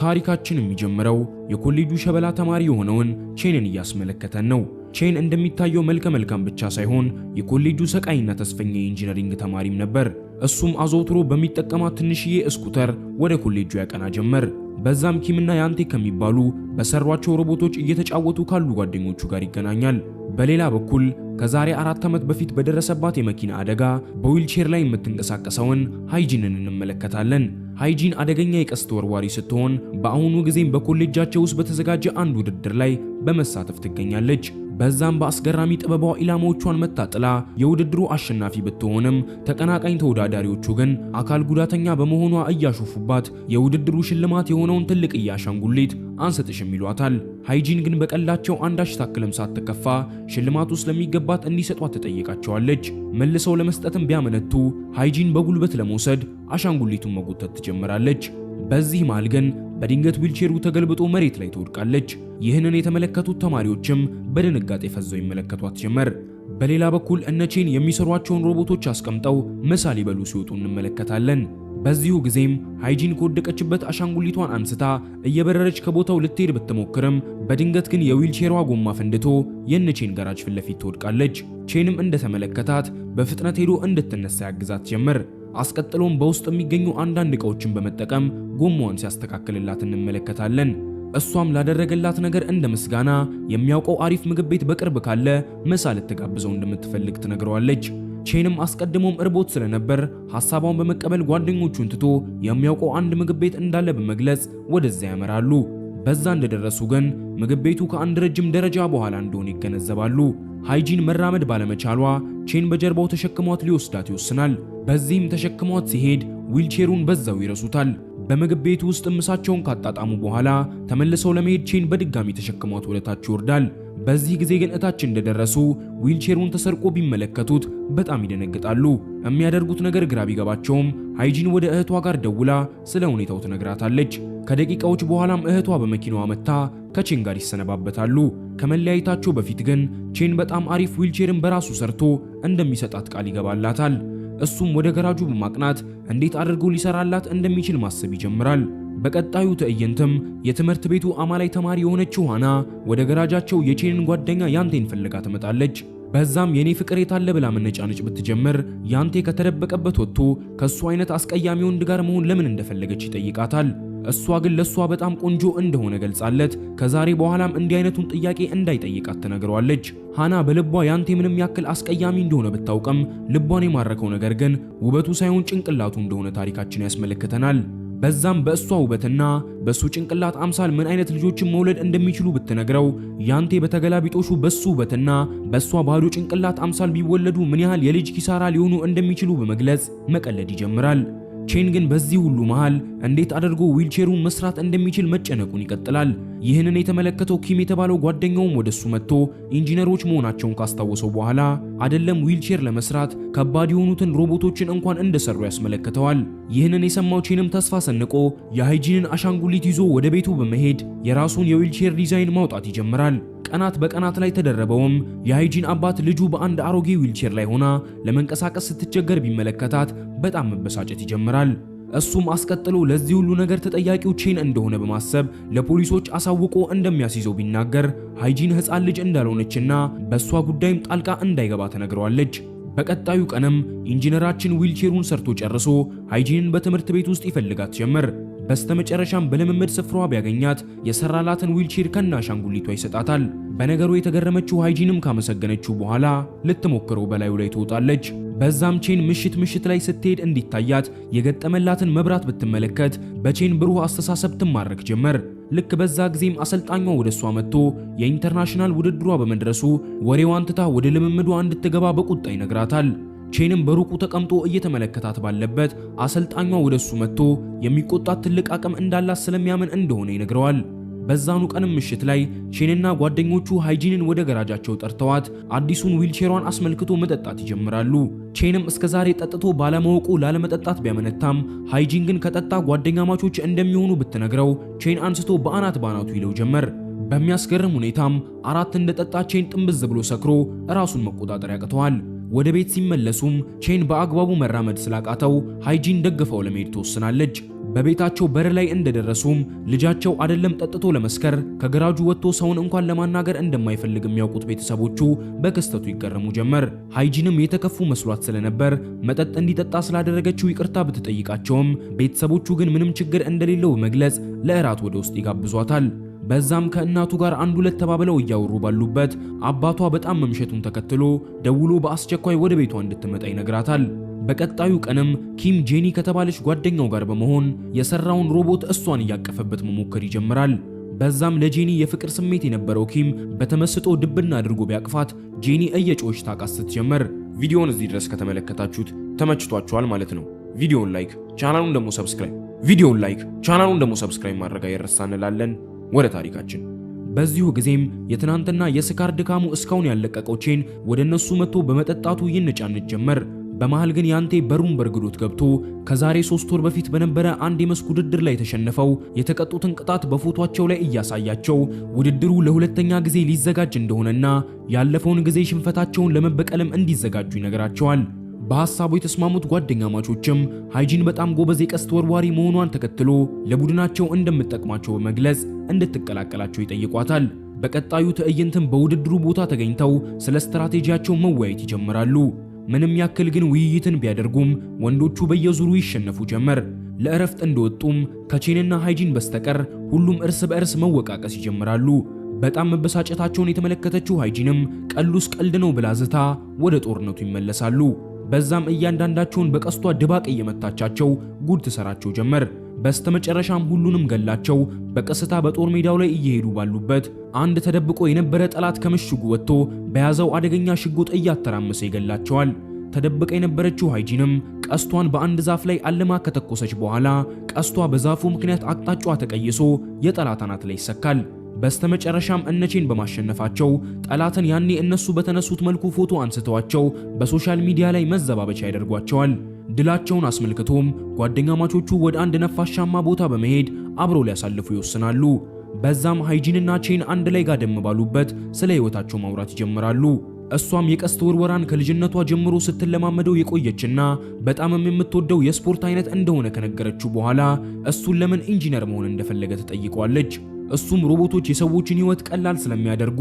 ታሪካችን የሚጀምረው የኮሌጁ ሸበላ ተማሪ የሆነውን ቼንን እያስመለከተን ነው። ቼን እንደሚታየው መልከ መልካም ብቻ ሳይሆን የኮሌጁ ሰቃይና ተስፈኛ የኢንጂነሪንግ ተማሪም ነበር። እሱም አዘውትሮ በሚጠቀማት ትንሽዬ እስኩተር ወደ ኮሌጁ ያቀና ጀመር። በዛም ኪምና ያንቴ ከሚባሉ በሰሯቸው ሮቦቶች እየተጫወቱ ካሉ ጓደኞቹ ጋር ይገናኛል። በሌላ በኩል ከዛሬ 4 ዓመት በፊት በደረሰባት የመኪና አደጋ በዊልቼር ላይ የምትንቀሳቀሰውን ሃይጂንን እንመለከታለን። ሃይጂን አደገኛ የቀስት ወርዋሪ ስትሆን በአሁኑ ጊዜም በኮሌጃቸው ውስጥ በተዘጋጀ አንድ ውድድር ላይ በመሳተፍ ትገኛለች። በዛም በአስገራሚ ጥበቧ ኢላማዎቿን መታጥላ የውድድሩ አሸናፊ ብትሆንም ተቀናቃኝ ተወዳዳሪዎቹ ግን አካል ጉዳተኛ በመሆኗ እያሾፉባት የውድድሩ ሽልማት የሆነውን ትልቅ አሻንጉሊት አንሰጥሽም ይሏታል። ሃይጂን ግን በቀላቸው አንዳች ታክልም ሳትከፋ ሽልማቱ ስለሚገባት እንዲሰጧት ትጠይቃቸዋለች። መልሰው ለመስጠትም ቢያመነቱ ሃይጂን በጉልበት ለመውሰድ አሻንጉሊቱን መጎተት ትጀምራለች። በዚህ መሃል ግን በድንገት ዊልቼሩ ተገልብጦ መሬት ላይ ትወድቃለች። ይህንን የተመለከቱት ተማሪዎችም በድንጋጤ ፈዘው ይመለከቷት ጀመር። በሌላ በኩል እነ ቼን የሚሰሯቸውን ሮቦቶች አስቀምጠው ምሳ ሊበሉ ሲወጡ እንመለከታለን። በዚሁ ጊዜም ሃይጂን ከወደቀችበት አሻንጉሊቷን አንስታ እየበረረች ከቦታው ልትሄድ ብትሞክርም በድንገት ግን የዊልቼሯ ጎማ ፈንድቶ የነ ቼን ጋራጅ ፊት ለፊት ትወድቃለች። ቼንም እንደተመለከታት በፍጥነት ሄዶ እንድትነሳ ያግዛት ጀመር። አስቀጥሎም በውስጥ የሚገኙ አንዳንድ ዕቃዎችን በመጠቀም ጎማዋን ሲያስተካክልላት እንመለከታለን። እሷም ላደረገላት ነገር እንደ ምስጋና የሚያውቀው አሪፍ ምግብ ቤት በቅርብ ካለ ምሳ ልትጋብዘው እንደምትፈልግ ትነግረዋለች። ቼንም አስቀድሞም እርቦት ስለነበር ሐሳቧን በመቀበል ጓደኞቹን ትቶ የሚያውቀው አንድ ምግብ ቤት እንዳለ በመግለጽ ወደዚያ ያመራሉ። በዛ እንደደረሱ ግን ምግብ ቤቱ ከአንድ ረጅም ደረጃ በኋላ እንደሆነ ይገነዘባሉ። ሃይጂን መራመድ ባለመቻሏ ቼን በጀርባው ተሸክሟት ሊወስዳት ይወስናል። በዚህም ተሸክሟት ሲሄድ ዊልቼሩን በዛው ይረሱታል። በምግብ ቤቱ ውስጥ ምሳቸውን ካጣጣሙ በኋላ ተመልሰው ለመሄድ ቼን በድጋሚ ተሸክሟት ወደታች ይወርዳል። በዚህ ጊዜ ግን እታች እንደደረሱ ዊልቼሩን ተሰርቆ ቢመለከቱት በጣም ይደነግጣሉ። የሚያደርጉት ነገር ግራ ቢገባቸውም ሃይጂን ወደ እህቷ ጋር ደውላ ስለ ሁኔታው ትነግራታለች። ከደቂቃዎች በኋላም እህቷ በመኪናዋ መታ ከቼን ጋር ይሰነባበታሉ። ከመለያየታቸው በፊት ግን ቼን በጣም አሪፍ ዊልቼርን በራሱ ሰርቶ እንደሚሰጣት ቃል ይገባላታል። እሱም ወደ ገራጁ በማቅናት እንዴት አድርጎ ሊሰራላት እንደሚችል ማሰብ ይጀምራል። በቀጣዩ ትዕይንትም የትምህርት ቤቱ አማላይ ተማሪ የሆነችው ሃና ወደ ገራጃቸው የቼንን ጓደኛ ያንቴን ፈልጋ ትመጣለች። በዛም የኔ ፍቅር የታለ ብላ መነጫነጭ ብትጀምር ያንቴ ከተደበቀበት ወጥቶ ከሱ አይነት አስቀያሚ ወንድ ጋር መሆን ለምን እንደፈለገች ይጠይቃታል። እሷ ግን ለሷ በጣም ቆንጆ እንደሆነ ገልጻለት ከዛሬ በኋላም እንዲህ አይነቱን ጥያቄ እንዳይጠይቃት ትነግረዋለች። ሃና በልቧ ያንቴ ምንም ያክል አስቀያሚ እንደሆነ ብታውቅም ልቧን የማረከው ነገር ግን ውበቱ ሳይሆን ጭንቅላቱ እንደሆነ ታሪካችን ያስመለክተናል። በዛም በእሷ ውበትና በሱ ጭንቅላት አምሳል ምን አይነት ልጆችን መውለድ እንደሚችሉ ብትነግረው ያንቴ በተገላቢጦሹ በሱ ውበትና በሷ ባዶ ጭንቅላት አምሳል ቢወለዱ ምን ያህል የልጅ ኪሳራ ሊሆኑ እንደሚችሉ በመግለጽ መቀለድ ይጀምራል። ቼን ግን በዚህ ሁሉ መሃል እንዴት አድርጎ ዊልቼሩን መስራት እንደሚችል መጨነቁን ይቀጥላል። ይህንን የተመለከተው ኪም የተባለው ጓደኛውም ወደሱ መጥቶ ኢንጂነሮች መሆናቸውን ካስታወሰው በኋላ አይደለም ዊልቼር ለመስራት ከባድ የሆኑትን ሮቦቶችን እንኳን እንደሰሩ ያስመለክተዋል። ይህንን የሰማው ቼንም ተስፋ ሰንቆ የሃይጂንን አሻንጉሊት ይዞ ወደ ቤቱ በመሄድ የራሱን የዊልቼር ዲዛይን ማውጣት ይጀምራል። ቀናት በቀናት ላይ ተደረበውም የሃይጂን አባት ልጁ በአንድ አሮጌ ዊልቼር ላይ ሆና ለመንቀሳቀስ ስትቸገር ቢመለከታት በጣም መበሳጨት ይጀምራል። እሱም አስቀጥሎ ለዚህ ሁሉ ነገር ተጠያቂው ቼን እንደሆነ በማሰብ ለፖሊሶች አሳውቆ እንደሚያስይዘው ቢናገር ሃይጂን ሕፃን ልጅ እንዳልሆነችና በሷ ጉዳይም ጣልቃ እንዳይገባ ተነግረዋለች። በቀጣዩ ቀንም ኢንጂነራችን ዊልቼሩን ሰርቶ ጨርሶ ሃይጂንን በትምህርት ቤት ውስጥ ይፈልጋት ጀመር። በስተመጨረሻም በልምምድ ስፍራዋ ቢያገኛት የሰራላትን ዊልቼር ከና አሻንጉሊቷ ይሰጣታል። በነገሩ የተገረመችው ሃይጂንም ካመሰገነችው በኋላ ልትሞክረው በላዩ ላይ ትወጣለች። በዛም ቼን ምሽት ላይ ስትሄድ እንዲታያት የገጠመላትን መብራት ብትመለከት በቼን ብሩህ አስተሳሰብ ትማረክ ጀመር። ልክ በዛ ጊዜም አሰልጣኟ ወደሷ መጥቶ የኢንተርናሽናል ውድድሯ በመድረሱ ወሬዋን ትታ ወደ ልምምዷ እንድትገባ በቁጣ ይነግራታል። ቼንም በሩቁ ተቀምጦ እየተመለከታት ባለበት አሰልጣኟ ወደሱ መጥቶ የሚቆጣት ትልቅ አቅም እንዳላት ስለሚያምን እንደሆነ ይነግረዋል። በዛኑ ቀንም ምሽት ላይ ቼንና ጓደኞቹ ሃይጂንን ወደ ገራጃቸው ጠርተዋት አዲሱን ዊልቼሯን አስመልክቶ መጠጣት ይጀምራሉ። ቼንም እስከዛሬ ጠጥቶ ባለማወቁ ላለመጠጣት ቢያመነታም ሃይጂን ግን ከጠጣ ጓደኛማቾች እንደሚሆኑ ብትነግረው ቼን አንስቶ በአናቱ ይለው ጀመር። በሚያስገርም ሁኔታም አራት እንደጠጣ ቼን ጥምብዝ ብሎ ሰክሮ ራሱን መቆጣጠር ያቅተዋል። ወደ ቤት ሲመለሱም ቼን በአግባቡ መራመድ ስላቃተው ሃይጂን ደግፈው ለመሄድ ትወስናለች። በቤታቸው በር ላይ እንደደረሱም ልጃቸው አይደለም ጠጥቶ ለመስከር ከገራጁ ወጥቶ ሰውን እንኳን ለማናገር እንደማይፈልግ የሚያውቁት ቤተሰቦቹ በክስተቱ ይገረሙ ጀመር። ሃይጂንም የተከፉ መስሏት ስለነበር መጠጥ እንዲጠጣ ስላደረገችው ይቅርታ ብትጠይቃቸውም ቤተሰቦቹ ግን ምንም ችግር እንደሌለው በመግለጽ ለእራት ወደ ውስጥ ይጋብዟታል። በዛም ከእናቱ ጋር አንድ ሁለት ተባብለው እያወሩ ባሉበት አባቷ በጣም መምሸቱን ተከትሎ ደውሎ በአስቸኳይ ወደ ቤቷ እንድትመጣ ይነግራታል። በቀጣዩ ቀንም ኪም ጄኒ ከተባለች ጓደኛው ጋር በመሆን የሰራውን ሮቦት እሷን እያቀፈበት መሞከር ይጀምራል። በዛም ለጄኒ የፍቅር ስሜት የነበረው ኪም በተመስጦ ድብና አድርጎ ቢያቅፋት ጄኒ እየጮች ታቃስት ጀመር። ቪዲዮውን እዚህ ድረስ ከተመለከታችሁት ተመችቷችኋል ማለት ነው። ቪዲዮውን ላይክ ቻናሉን ደግሞ ሰብስክራይብ ማድረግ አይረሳ እንላለን። ወደ ታሪካችን በዚሁ ጊዜም የትናንትና የስካር ድካሙ እስካሁን ያለቀቀው ቼን ወደ እነሱ መጥቶ በመጠጣቱ ይንጫንጭ ጀመር። በመሃል ግን ያንቴ በሩን በርግዶት ገብቶ ከዛሬ 3 ወር በፊት በነበረ አንድ የመስክ ውድድር ላይ ተሸነፈው የተቀጡትን ቅጣት በፎቶአቸው ላይ እያሳያቸው ውድድሩ ለሁለተኛ ጊዜ ሊዘጋጅ እንደሆነና ያለፈውን ጊዜ ሽንፈታቸውን ለመበቀልም እንዲዘጋጁ ይነግራቸዋል። በሐሳቡ የተስማሙት ጓደኛማቾችም ሃይጂን በጣም ጎበዝ የቀስት ወርዋሪ መሆኗን ተከትሎ ለቡድናቸው እንደምትጠቅማቸው በመግለጽ እንድትቀላቀላቸው ይጠይቋታል። በቀጣዩ ትዕይንትም በውድድሩ ቦታ ተገኝተው ስለ ስትራቴጂያቸው መወያየት ይጀምራሉ። ምንም ያክል ግን ውይይትን ቢያደርጉም ወንዶቹ በየዙሩ ይሸነፉ ጀመር። ለእረፍት እንደወጡም ከቼንና ሃይጂን በስተቀር ሁሉም እርስ በእርስ መወቃቀስ ይጀምራሉ። በጣም መበሳጨታቸውን የተመለከተችው ሃይጂንም ቀሉስ ቀልድ ነው ብላ ዝታ ወደ ጦርነቱ ይመለሳሉ። በዛም እያንዳንዳቸውን በቀስቷ ድባቅ እየመታቻቸው ጉድ ትሰራቸው ጀመር። በስተመጨረሻም ሁሉንም ገላቸው በቀስታ በጦር ሜዳው ላይ እየሄዱ ባሉበት አንድ ተደብቆ የነበረ ጠላት ከምሽጉ ወጥቶ በያዘው አደገኛ ሽጉጥ እያተራመሰ ይገላቸዋል። ተደብቃ የነበረችው ሃይጂንም ቀስቷን በአንድ ዛፍ ላይ አልማ ከተኮሰች በኋላ ቀስቷ በዛፉ ምክንያት አቅጣጫዋ ተቀይሶ የጠላት አናት ላይ ይሰካል። በስተመጨረሻም እነቼን በማሸነፋቸው ጠላትን ያኔ እነሱ በተነሱት መልኩ ፎቶ አንስተዋቸው በሶሻል ሚዲያ ላይ መዘባበቻ ያደርጓቸዋል። ድላቸውን አስመልክቶም ጓደኛማቾቹ ወደ አንድ ነፋሻማ ቦታ በመሄድ አብረው ሊያሳልፉ ይወስናሉ። በዛም ሃይጂንና ቼን አንድ ላይ ጋደም ባሉበት ስለ ህይወታቸው ማውራት ይጀምራሉ። እሷም የቀስት ውርወራን ከልጅነቷ ጀምሮ ስትለማመደው የቆየችና በጣም የምትወደው የስፖርት አይነት እንደሆነ ከነገረችው በኋላ እሱን ለምን ኢንጂነር መሆን እንደፈለገ ትጠይቀዋለች። እሱም ሮቦቶች የሰዎችን ህይወት ቀላል ስለሚያደርጉ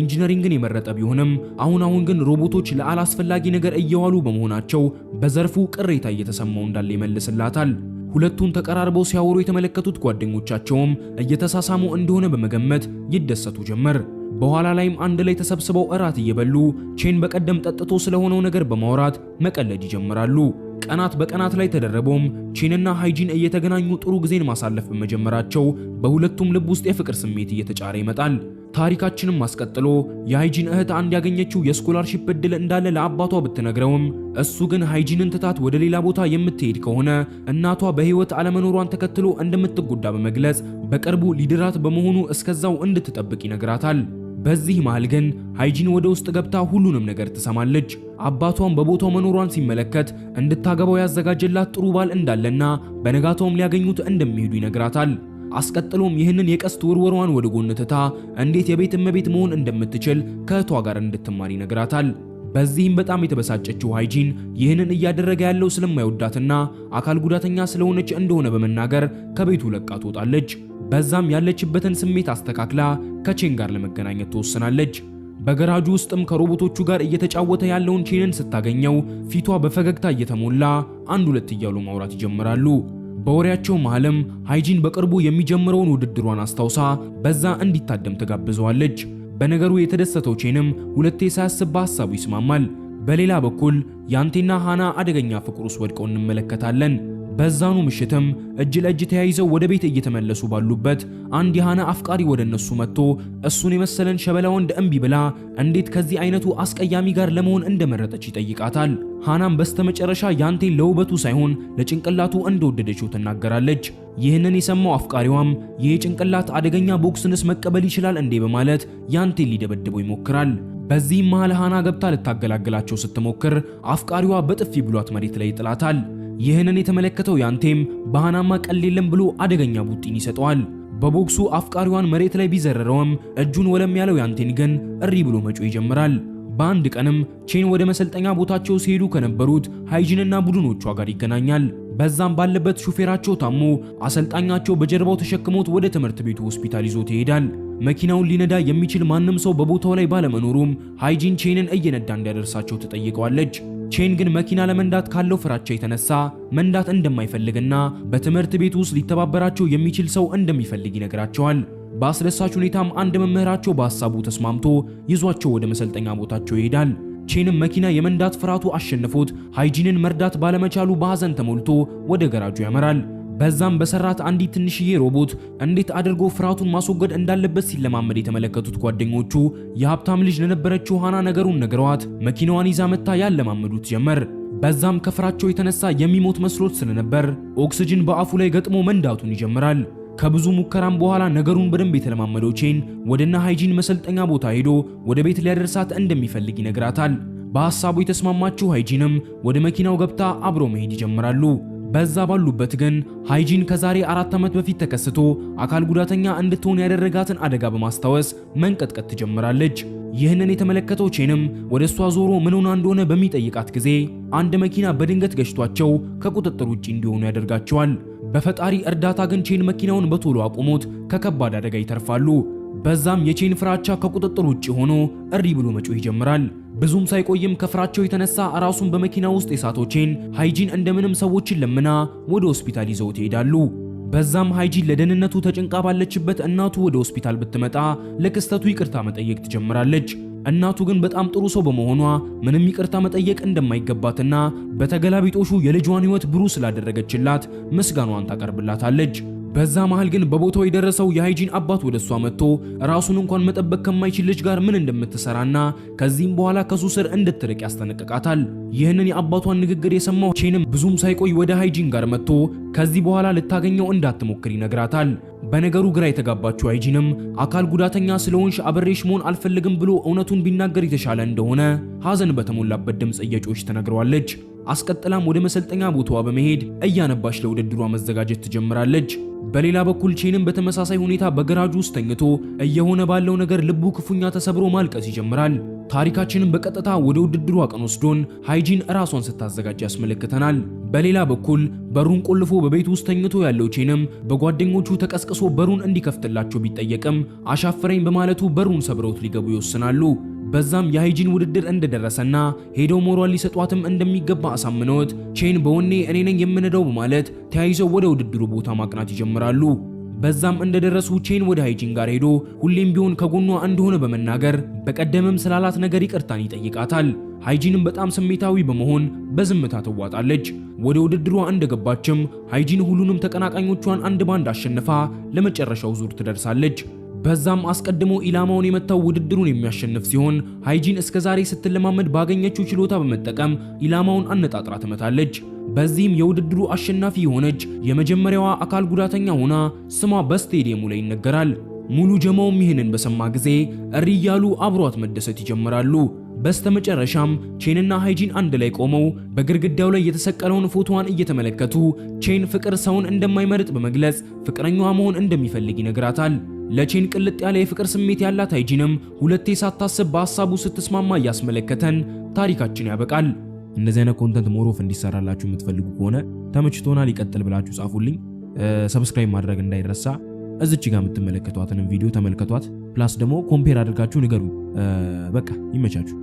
ኢንጂነሪንግን የመረጠ ቢሆንም አሁን ግን ሮቦቶች ለአላስፈላጊ ነገር እየዋሉ በመሆናቸው በዘርፉ ቅሬታ እየተሰማው እንዳለ ይመልስላታል። ሁለቱን ተቀራርበው ሲያወሩ የተመለከቱት ጓደኞቻቸውም እየተሳሳሙ እንደሆነ በመገመት ይደሰቱ ጀመር። በኋላ ላይም አንድ ላይ ተሰብስበው እራት እየበሉ ቼን በቀደም ጠጥቶ ስለሆነው ነገር በማውራት መቀለድ ይጀምራሉ። ቀናት በቀናት ላይ ተደረበውም ቼንና ሃይጂን እየተገናኙ ጥሩ ጊዜን ማሳለፍ በመጀመራቸው በሁለቱም ልብ ውስጥ የፍቅር ስሜት እየተጫረ ይመጣል። ታሪካችንም አስቀጥሎ የሃይጂን እህት አንድ ያገኘችው የስኮላርሺፕ እድል እንዳለ ለአባቷ ብትነግረውም እሱ ግን ሃይጂንን ትታት ወደ ሌላ ቦታ የምትሄድ ከሆነ እናቷ በህይወት አለመኖሯን ተከትሎ እንደምትጎዳ በመግለጽ በቅርቡ ሊድራት በመሆኑ እስከዛው እንድትጠብቅ ይነግራታል። በዚህ መሃል ግን ሃይጂን ወደ ውስጥ ገብታ ሁሉንም ነገር ትሰማለች። አባቷም በቦታው መኖሯን ሲመለከት እንድታገባው ያዘጋጀላት ጥሩ ባል እንዳለና በነጋታውም ሊያገኙት እንደሚሄዱ ይነግራታል። አስቀጥሎም ይህንን የቀስት ውርወሯን ወደ ጎን ትታ እንዴት የቤት እመቤት መሆን እንደምትችል ከእህቷ ጋር እንድትማር ይነግራታል። በዚህም በጣም የተበሳጨችው ሃይጂን ይህንን እያደረገ ያለው ስለማይወዳትና አካል ጉዳተኛ ስለሆነች እንደሆነ በመናገር ከቤቱ ለቃ ትወጣለች። በዛም ያለችበትን ስሜት አስተካክላ ከቼን ጋር ለመገናኘት ትወስናለች። በገራጁ ውስጥም ከሮቦቶቹ ጋር እየተጫወተ ያለውን ቼንን ስታገኘው ፊቷ በፈገግታ እየተሞላ አንድ ሁለት እያሉ ማውራት ይጀምራሉ። በወሬያቸው መሃልም ሃይጂን በቅርቡ የሚጀምረውን ውድድሯን አስታውሳ በዛ እንዲታደም ተጋብዘዋለች። በነገሩ የተደሰተው ቼንም ሁለቴ ሳያስብ በሐሳቡ ይስማማል። በሌላ በኩል ያንቴና ሃና አደገኛ ፍቅር ውስጥ ወድቀው እንመለከታለን። በዛኑ ምሽትም እጅ ለእጅ ተያይዘው ወደ ቤት እየተመለሱ ባሉበት አንድ የሃና አፍቃሪ ወደ እነሱ መጥቶ እሱን የመሰለን ሸበላ ወንድ እምቢ ብላ እንዴት ከዚህ አይነቱ አስቀያሚ ጋር ለመሆን እንደመረጠች ይጠይቃታል። ሃናም በስተመጨረሻ ያንቴን ለውበቱ ሳይሆን ለጭንቅላቱ እንደወደደችው ትናገራለች። ይህንን የሰማው አፍቃሪዋም ይህ ጭንቅላት አደገኛ ቦክስንስ መቀበል ይችላል እንዴ በማለት ያንቴን ሊደበድበው ይሞክራል። በዚህም መሃል ሃና ገብታ ልታገላግላቸው ስትሞክር አፍቃሪዋ በጥፊ ብሏት መሬት ላይ ይጥላታል። ይህንን የተመለከተው ያንቴም በሃናማ ቀል የለም ብሎ አደገኛ ቡጢን ይሰጠዋል። በቦክሱ አፍቃሪዋን መሬት ላይ ቢዘረረውም እጁን ወለም ያለው ያንቴን ግን እሪ ብሎ መጮህ ይጀምራል። በአንድ ቀንም ቼን ወደ መሰልጠኛ ቦታቸው ሲሄዱ ከነበሩት ሃይጂንና ቡድኖቿ ጋር ይገናኛል። በዛም ባለበት ሹፌራቸው ታሞ አሰልጣኛቸው በጀርባው ተሸክሞት ወደ ትምህርት ቤቱ ሆስፒታል ይዞት ይሄዳል። መኪናውን ሊነዳ የሚችል ማንም ሰው በቦታው ላይ ባለመኖሩም ሃይጂን ቼንን እየነዳ እንዲያደርሳቸው ትጠይቀዋለች። ቼን ግን መኪና ለመንዳት ካለው ፍራቻ የተነሳ መንዳት እንደማይፈልግና በትምህርት ቤቱ ውስጥ ሊተባበራቸው የሚችል ሰው እንደሚፈልግ ይነግራቸዋል። በአስደሳች ሁኔታም አንድ መምህራቸው በሐሳቡ ተስማምቶ ይዟቸው ወደ መሰልጠኛ ቦታቸው ይሄዳል። ቼንም መኪና የመንዳት ፍርሃቱ አሸንፎት ሃይጂንን መርዳት ባለመቻሉ በሐዘን ተሞልቶ ወደ ገራጁ ያመራል። በዛም በሰራት አንዲት ትንሽዬ ሮቦት እንዴት አድርጎ ፍርሃቱን ማስወገድ እንዳለበት ሲለማመድ የተመለከቱት ጓደኞቹ የሀብታም ልጅ ለነበረችው ሃና ነገሩን ነግረዋት መኪናዋን ይዛ መታ ያለማመዱት ጀመር። በዛም ከፍራቸው የተነሳ የሚሞት መስሎት ስለነበር ኦክሲጅን በአፉ ላይ ገጥሞ መንዳቱን ይጀምራል። ከብዙ ሙከራም በኋላ ነገሩን በደንብ የተለማመደው ቼን ወደና ሃይጂን መሰልጠኛ ቦታ ሄዶ ወደ ቤት ሊያደርሳት እንደሚፈልግ ይነግራታል። በሐሳቡ የተስማማችው ሃይጂንም ወደ መኪናው ገብታ አብሮ መሄድ ይጀምራሉ። በዛ ባሉበት ግን ሃይጂን ከዛሬ 4 ዓመት በፊት ተከስቶ አካል ጉዳተኛ እንድትሆን ያደረጋትን አደጋ በማስታወስ መንቀጥቀጥ ትጀምራለች። ይህንን የተመለከተው ቼንም ወደሷ ዞሮ ምን ሆና እንደሆነ በሚጠይቃት ጊዜ አንድ መኪና በድንገት ገጭቷቸው ከቁጥጥር ውጪ እንዲሆኑ ያደርጋቸዋል። በፈጣሪ እርዳታ ግን ቼን መኪናውን በቶሎ አቁሞት ከከባድ አደጋ ይተርፋሉ። በዛም የቼን ፍራቻ ከቁጥጥር ውጪ ሆኖ እሪ ብሎ መጮህ ይጀምራል። ብዙም ሳይቆይም ከፍራቸው የተነሳ ራሱን በመኪና ውስጥ የሳተው ቼን ሃይጂን እንደምንም ሰዎችን ለምና ወደ ሆስፒታል ይዘው ይሄዳሉ። በዛም ሃይጂን ለደህንነቱ ተጨንቃ ባለችበት እናቱ ወደ ሆስፒታል ብትመጣ ለክስተቱ ይቅርታ መጠየቅ ትጀምራለች። እናቱ ግን በጣም ጥሩ ሰው በመሆኗ ምንም ይቅርታ መጠየቅ እንደማይገባትና በተገላቢጦሹ የልጇን ሕይወት ብሩህ ስላደረገችላት ምስጋናዋን ታቀርብላታለች። በዛ መሃል ግን በቦታው የደረሰው የሃይጂን አባት ወደሷ መጥቶ ራሱን እንኳን መጠበቅ ከማይችል ልጅ ጋር ምን እንደምትሰራና ከዚህም በኋላ ከሱ ስር እንድትርቅ ያስጠነቅቃታል። ይህንን የአባቷን ንግግር የሰማው ቼንም ብዙም ሳይቆይ ወደ ሃይጂን ጋር መጥቶ ከዚህ በኋላ ልታገኘው እንዳትሞክር ይነግራታል። በነገሩ ግራ የተጋባችው ሃይጂንም አካል ጉዳተኛ ስለሆንሽ አብሬሽ መሆን አልፈልግም ብሎ እውነቱን ቢናገር የተሻለ እንደሆነ ሐዘን በተሞላበት ድምጽ እየጮኸች ትነግረዋለች። አስቀጥላም ወደ መሰልጠኛ ቦታዋ በመሄድ እያነባች ለውድድሯ መዘጋጀት ትጀምራለች። በሌላ በኩል ቼንም በተመሳሳይ ሁኔታ በገራጁ ውስጥ ተኝቶ እየሆነ ባለው ነገር ልቡ ክፉኛ ተሰብሮ ማልቀስ ይጀምራል። ታሪካችንን በቀጥታ ወደ ውድድሩ ቀን ወስዶን ሃይጂን ራሷን ስታዘጋጅ ያስመለክተናል። በሌላ በኩል በሩን ቆልፎ በቤት ውስጥ ተኝቶ ያለው ቼንም በጓደኞቹ ተቀስቅሶ በሩን እንዲከፍትላቸው ቢጠየቅም አሻፈረኝ በማለቱ በሩን ሰብረውት ሊገቡ ይወስናሉ። በዛም የሃይጂን ውድድር እንደደረሰና ሄደው ሞራል ሊሰጧትም እንደሚገባ አሳምነውት ቼን በወኔ እኔ ነኝ የምንደው በማለት ተያይዘው ወደ ውድድሩ ቦታ ማቅናት ይጀምራሉ። በዛም እንደደረሱ ቼን ወደ ሃይጂን ጋር ሄዶ ሁሌም ቢሆን ከጎኗ እንደሆነ በመናገር በቀደምም ስላላት ነገር ይቅርታን ይጠይቃታል። ሃይጂንም በጣም ስሜታዊ በመሆን በዝምታ ትዋጣለች። ወደ ውድድሯ እንደገባችም ሃይጂን ሁሉንም ተቀናቃኞቿን አንድ ባንድ አሸንፋ ለመጨረሻው ዙር ትደርሳለች። በዛም አስቀድሞ ኢላማውን የመታው ውድድሩን የሚያሸንፍ ሲሆን ሃይጂን እስከዛሬ ስትለማመድ ባገኘችው ችሎታ በመጠቀም ኢላማውን አነጣጥራ ትመታለች። በዚህም የውድድሩ አሸናፊ የሆነች የመጀመሪያዋ አካል ጉዳተኛ ሆና ስሟ በስቴዲየሙ ላይ ይነገራል። ሙሉ ጀማውም ይህንን በሰማ ጊዜ እሪ እያሉ አብሯት መደሰት ይጀምራሉ። በስተመጨረሻም ቼንና ሃይጂን አንድ ላይ ቆመው በግድግዳው ላይ የተሰቀለውን ፎቶዋን እየተመለከቱ ቼን ፍቅር ሰውን እንደማይመርጥ በመግለጽ ፍቅረኛዋ መሆን እንደሚፈልግ ይነግራታል። ለቼን ቅልጥ ያለ የፍቅር ስሜት ያላት ሃይጂንም ሁለቴ ሳታስብ በሐሳቡ ስትስማማ እያስመለከተን ታሪካችን ያበቃል። እንደዚህ አይነት ኮንተንት ሞሮፍ እንዲሰራላችሁ የምትፈልጉ ከሆነ ተመችቶናል ይቀጥል ብላችሁ ጻፉልኝ። ሰብስክራይብ ማድረግ እንዳይረሳ። እዚች ጋር የምትመለከቷትን ቪዲዮ ተመልከቷት። ፕላስ ደግሞ ኮምፔር አድርጋችሁ ንገሩ። በቃ ይመቻችሁ።